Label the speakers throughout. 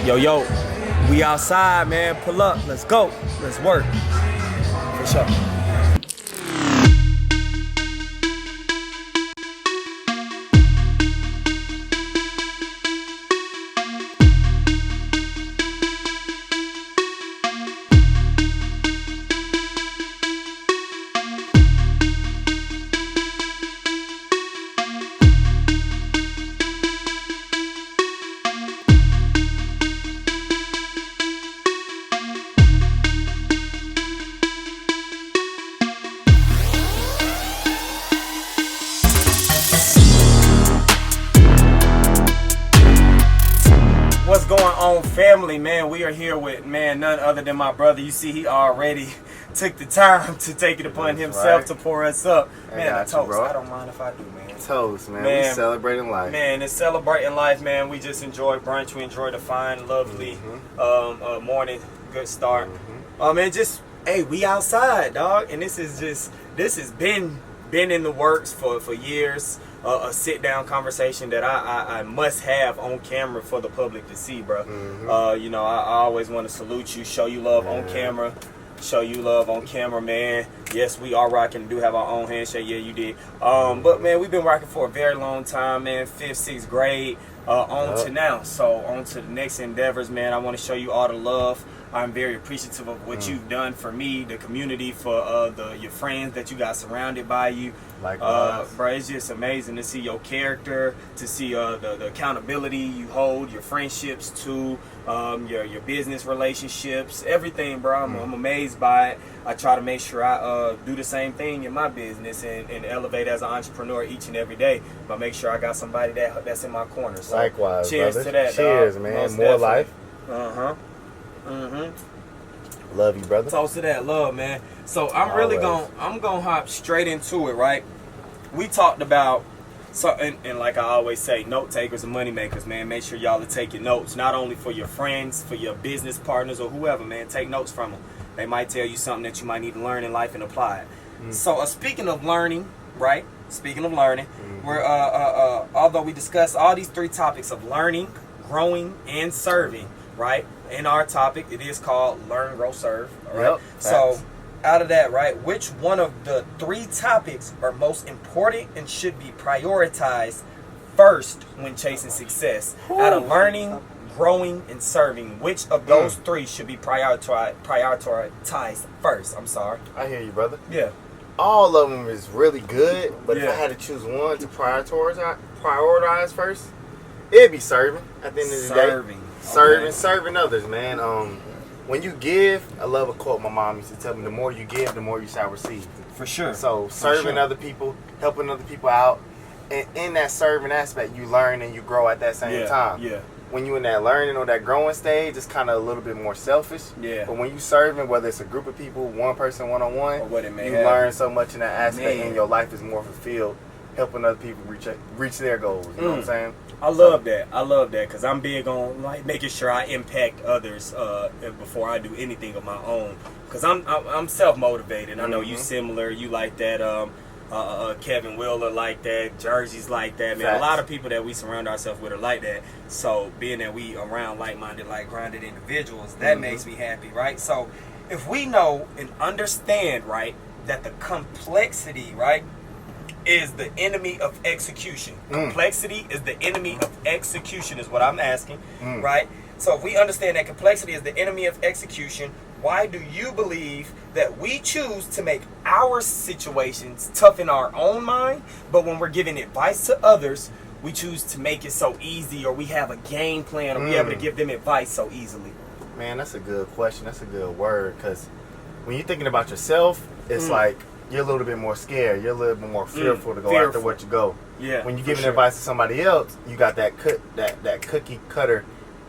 Speaker 1: Yo, we outside, man. Pull up. Let's go. Let's work. For sure. What's going on, family, man? We are here with, man, none other than my brother. You see, he already took the time to take it upon himself to pour us up. Man, a toast. I don't mind if I do, man.
Speaker 2: Toast, man. We celebrating life.
Speaker 1: Man, it's celebrating life, man. We just enjoyed brunch. We enjoyed a fine, lovely morning. Good start. And just, hey, we outside, dog. And this has been in the works for years. A sit-down conversation that I must have on camera for the public to see, bro. You know, I always want to salute you, show you love on camera. Show you love on camera, man. Yes, we are rocking. Do have our own handshake. Yeah, you did. But, man, we've been rocking for a very long time, man. 5th, 6th grade on to now. So, on to the next endeavors, man. I want to show you all the love. I'm very appreciative of what you've done for me, the community, for your friends that you got surrounded by you.
Speaker 2: Likewise.
Speaker 1: Bro, it's just amazing to see your character, to see the accountability you hold, your friendships too, your business relationships, everything, bro. I'm amazed by it. I try to make sure I do the same thing in my business and elevate as an entrepreneur each and every day. But make sure I got somebody that's in my corner. So
Speaker 2: likewise,
Speaker 1: cheers
Speaker 2: brother.
Speaker 1: to that.
Speaker 2: Cheers,
Speaker 1: dog.
Speaker 2: man.
Speaker 1: Most
Speaker 2: More
Speaker 1: definitely.
Speaker 2: life. Love you, brother.
Speaker 1: Toast to that love, man. So I'm really gonna hop straight into it, right? We talked about and like I always say, note takers and money makers, man. Make sure y'all are taking notes, not only for your friends, for your business partners, or whoever, man. Take notes from them. They might tell you something that you might need to learn in life and apply it. So speaking of learning, right? Speaking of learning, we're although we discussed all these 3 topics of learning, growing, and serving, right? In our topic, it is called Learn, Grow, Serve. All right.
Speaker 2: Yep,
Speaker 1: so out of that, right, which one of the 3 topics are most important and should be prioritized first when chasing success? Out of learning, growing, and serving, which of those 3 should be prioritized first? I'm sorry.
Speaker 2: I hear you, brother.
Speaker 1: Yeah.
Speaker 2: All of them is really good, but if
Speaker 1: Yeah.
Speaker 2: I had to choose one to prioritize first, it'd be serving at the end of the day. Serving others, man. When you give, I love a quote my mom used to tell me: the more you give, the more you shall receive.
Speaker 1: For sure.
Speaker 2: So serving other people, helping other people out, and in that serving aspect, you learn and you grow at that same time.
Speaker 1: Yeah.
Speaker 2: When you in that learning or that growing stage, it's kind of a little bit more selfish.
Speaker 1: Yeah.
Speaker 2: But when you serving, whether it's a group of people, one person, one-on-one,
Speaker 1: Or what it may
Speaker 2: you
Speaker 1: have.
Speaker 2: learn so much in that aspect,
Speaker 1: Man.
Speaker 2: and your life is more fulfilled, helping other people reach their goals. You know what I'm saying?
Speaker 1: I love that. I love that because I'm big on like making sure I impact others before I do anything of my own. Because I'm self motivated. I know you similar. You like that. Kevin Wheeler like that. Jersey's like that. Man,
Speaker 2: Facts.
Speaker 1: a lot of people that we surround ourselves with are like that. So being that we around like-minded, like-grounded individuals, that makes me happy, right? So if we know and understand, right, that the complexity, right, is the enemy of execution. Complexity is the enemy of execution is what I'm asking, right? So if we understand that complexity is the enemy of execution, why do you believe that we choose to make our situations tough in our own mind, but when we're giving advice to others, we choose to make it so easy, or we have a game plan, or we're able to give them advice so easily?
Speaker 2: Man, that's a good question. That's a good word, because when you're thinking about yourself, it's like you're a little bit more scared. You're a little bit more fearful to go after what you go.
Speaker 1: Yeah.
Speaker 2: When you're giving advice to somebody else, you got that cookie cutter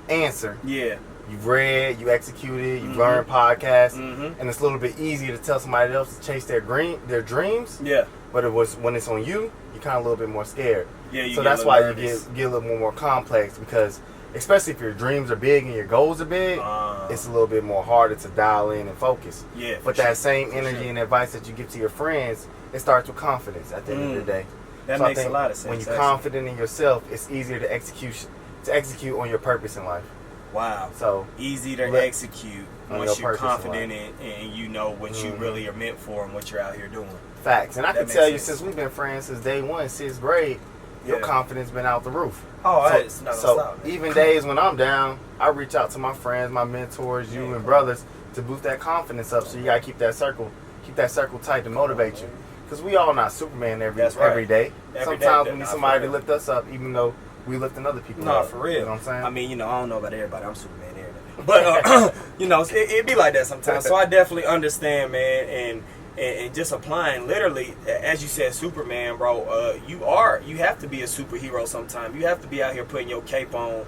Speaker 2: answer.
Speaker 1: Yeah.
Speaker 2: You've read, you executed, you've learned podcasts, and it's a little bit easier to tell somebody else to chase their dreams.
Speaker 1: Yeah.
Speaker 2: But when it's on you, you're kind of a little bit more scared.
Speaker 1: Yeah.
Speaker 2: So that's why you get a little more complex, because especially if your dreams are big and your goals are big, it's a little bit more harder to dial in and focus.
Speaker 1: Yeah.
Speaker 2: But that same energy and advice that you give to your friends, it starts with confidence at the end of the day.
Speaker 1: That
Speaker 2: So
Speaker 1: makes
Speaker 2: I think
Speaker 1: a lot of sense.
Speaker 2: when you're confident in yourself, it's easier to execute on your purpose in life.
Speaker 1: Wow.
Speaker 2: So
Speaker 1: easy to execute once you're confident and you know what you really are meant for and what you're out here doing.
Speaker 2: Facts. And I can tell you, since we've been friends since day one, 6th grade, your confidence been out the roof.
Speaker 1: Oh, it's not gonna stop, man.
Speaker 2: Even days when I'm down, I reach out to my friends, my mentors, you and brothers to boost that confidence up. So you gotta keep that circle tight to motivate you. Because we all not Superman every day. Sometimes we need somebody to lift us up, even though we lifting other people up.
Speaker 1: For real.
Speaker 2: You know what I'm saying?
Speaker 1: I mean, I don't know about everybody. I'm Superman every day. But, it be like that sometimes. So I definitely understand, man. And just applying, literally, as you said, Superman, bro, you have to be a superhero sometimes. You have to be out here putting your cape on,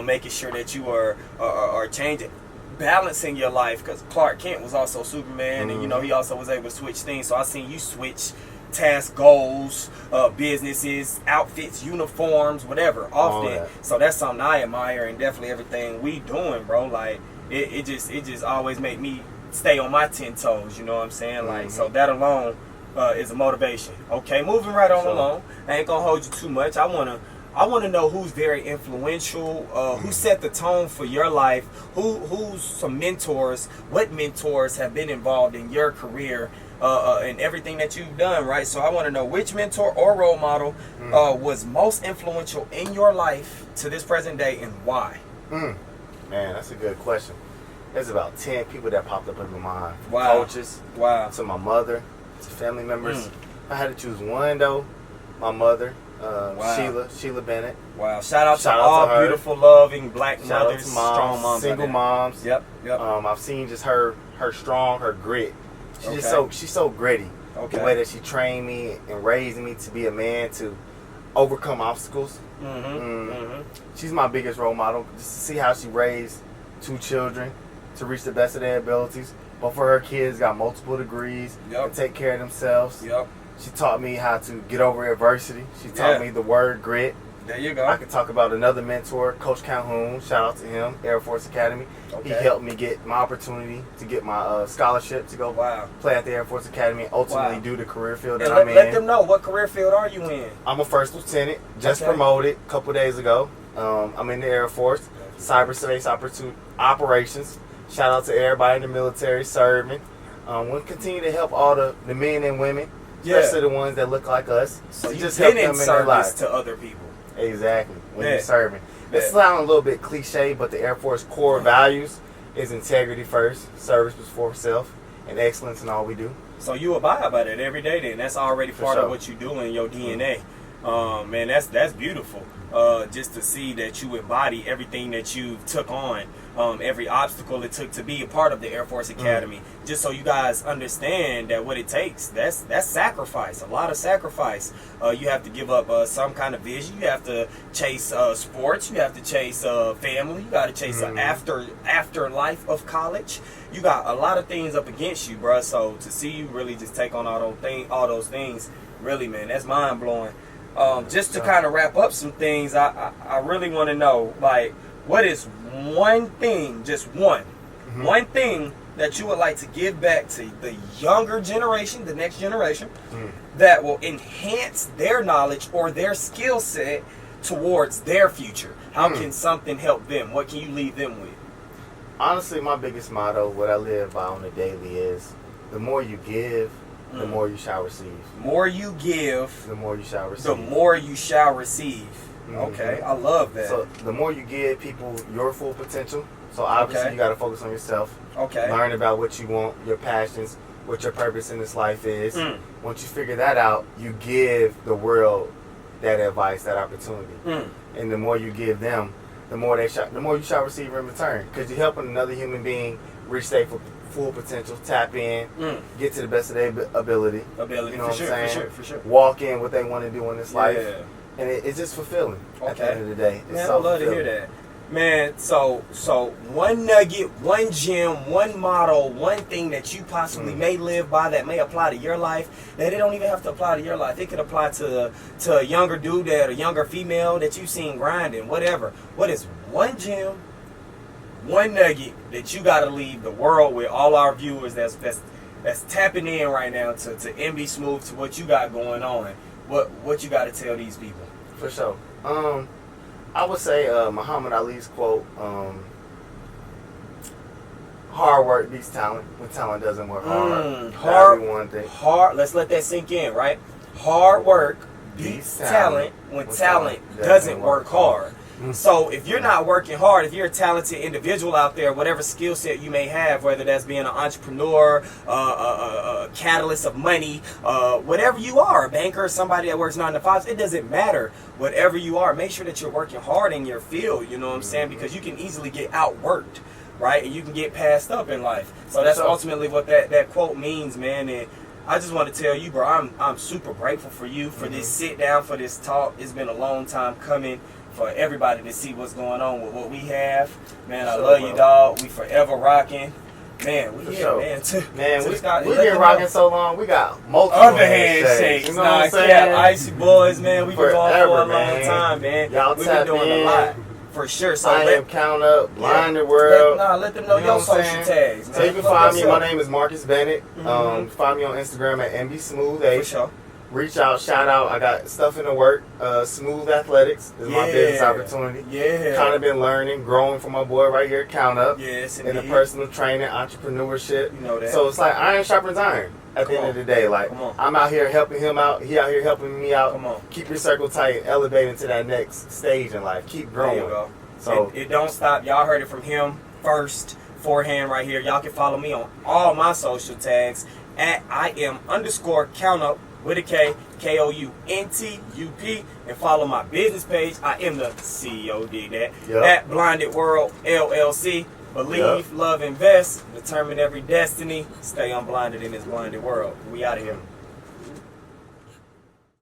Speaker 1: making sure that you are changing, balancing your life, because Clark Kent was also Superman, and he also was able to switch things. So I seen you switch task, goals, businesses, outfits, uniforms, whatever, often. So that's something I admire, and definitely everything we doing, bro. Like it just always make me stay on my 10 toes. You know what I'm saying? Like so that alone is a motivation. Okay, moving right on along. I ain't gonna hold you too much. I wanna know who's very influential, who set the tone for your life, who's some mentors, what mentors have been involved in your career, and everything that you've done, right? So I want to know which mentor or role model was most influential in your life to this present day, and why?
Speaker 2: Man, that's a good question. There's about 10 people that popped up in my mind.
Speaker 1: Wow.
Speaker 2: Coaches, to my mother, to family members. If I had to choose one, though, my mother, Sheila Bennett.
Speaker 1: Wow. Shout out to all beautiful, loving black mothers, strong moms.
Speaker 2: Single moms.
Speaker 1: Yep.
Speaker 2: I've seen just her strong, her grit. She's so gritty. The way that she trained me and raised me to be a man, to overcome obstacles. She's my biggest role model. Just to see how she raised 2 children to reach the best of their abilities. Both of her kids got multiple degrees and take care of themselves. She taught me how to get over adversity. She taught me the word grit.
Speaker 1: There you go.
Speaker 2: I could talk about another mentor, Coach Calhoun. Shout out to him, Air Force Academy. He helped me get my opportunity to get my scholarship to go play at the Air Force Academy and ultimately do the career field that I'm in.
Speaker 1: Let them know, what career field are you in?
Speaker 2: I'm a first lieutenant, just promoted a couple days ago. I'm in the Air Force, cyberspace operations. Shout out to everybody in the military serving. We'll continue to help all the men and women, especially the ones that look like us.
Speaker 1: So you
Speaker 2: just
Speaker 1: help
Speaker 2: them
Speaker 1: in
Speaker 2: in their lives
Speaker 1: to other people.
Speaker 2: Exactly. When you're serving. It sounds a little bit cliche, but the Air Force core values is integrity first, service before self, and excellence in all we do.
Speaker 1: So you abide by that every day then. That's already part of what you do in your DNA. Man, that's beautiful. Just to see that you embody everything that you took on, every obstacle it took to be a part of the Air Force Academy. Just so you guys understand that what it takes, that's sacrifice, a lot of sacrifice. You have to give up some kind of vision. You have to chase sports. You have to chase family. You got to chase afterlife of college. You got a lot of things up against you, bruh. So to see you really just take on all those things, really, man, that's mind blowing. Just to kind of wrap up some things, I really want to know, like, what is one thing, just one thing that you would like to give back to the younger generation, the next generation, that will enhance their knowledge or their skill set towards their future? How can something help them? What can you leave them with?
Speaker 2: Honestly, my biggest motto, what I live by on the daily, is the more you give, the more you shall receive.
Speaker 1: More you give,
Speaker 2: the more you shall receive.
Speaker 1: The more you shall receive. Okay, I love that.
Speaker 2: So the more you give people your full potential, so obviously you got to focus on yourself. Learn about what you want, your passions, what your purpose in this life is. Once you figure that out, you give the world that advice, that opportunity. And the more you give them, the more you shall receive in return. Because you're helping another human being reach their full potential, tap in, get to the best of their ability. You know what I'm saying?
Speaker 1: For sure.
Speaker 2: Walk in what they want to do in this life. And it's just fulfilling at the end of the day. It's
Speaker 1: Man, I love to hear that. Man, so one nugget, one gem, one motto, one thing that you possibly may live by that may apply to your life, that it don't even have to apply to your life. It could apply to a younger dude, a younger female that you've seen grinding, whatever. What is one gem, one nugget that you got to leave the world with, all our viewers that's tapping in right now to MB Smooth, to what you got going on? What you got to tell these people?
Speaker 2: For sure. I would say Muhammad Ali's quote, hard work beats talent when talent doesn't work hard.
Speaker 1: Hard. Let's let that sink in, right? Hard work beats talent when talent doesn't work hard. So if you're not working hard, if you're a talented individual out there, whatever skill set you may have, whether that's being an entrepreneur, a catalyst of money, whatever you are, a banker, somebody that works 9 to 5, it doesn't matter. Whatever you are, make sure that you're working hard in your field, you know what I'm saying? Because you can easily get outworked, right? And you can get passed up in life. So that's ultimately what that quote means, man. And I just want to tell you, bro, I'm super grateful for you, for this sit down, for this talk. It's been a long time coming. For everybody to see what's going on with what we have. Man, I love you, dog. We forever rocking. Man, we here, man.
Speaker 2: We've been rocking so long, we got multiple
Speaker 1: other handshakes.
Speaker 2: You know what I'm saying?
Speaker 1: Yeah, Icy Boys, man. We've been going for a long time, man.
Speaker 2: Y'all
Speaker 1: we've been doing a lot. For sure. So
Speaker 2: I am Count Up, Blinded World.
Speaker 1: Let them know your social tags.
Speaker 2: So you can find me. My name is Marcus Bennett. Find me on Instagram at MBSmooth8.
Speaker 1: For sure.
Speaker 2: Reach out, shout out. I got stuff in the work. Smooth Athletics is my business opportunity.
Speaker 1: Yeah.
Speaker 2: Kind of been learning, growing from my boy right here, Count Up.
Speaker 1: Yes,
Speaker 2: in the personal training, entrepreneurship.
Speaker 1: You know that.
Speaker 2: So it's like iron sharpens iron at the end of the day. Like, I'm out here helping him out. He out here helping me out.
Speaker 1: Come on.
Speaker 2: Keep your circle tight and elevate into that next stage in life. Keep growing.
Speaker 1: There you go.
Speaker 2: So
Speaker 1: it don't stop. Y'all heard it from him first, forehand right here. Y'all can follow me on all my social tags at @IM_CountUp with a K, KOUNTUP, and follow my business page. I am the CEO, dig that, at Blinded World LLC. Believe, love, invest, determine every destiny. Stay unblinded in this blinded world. We out of here.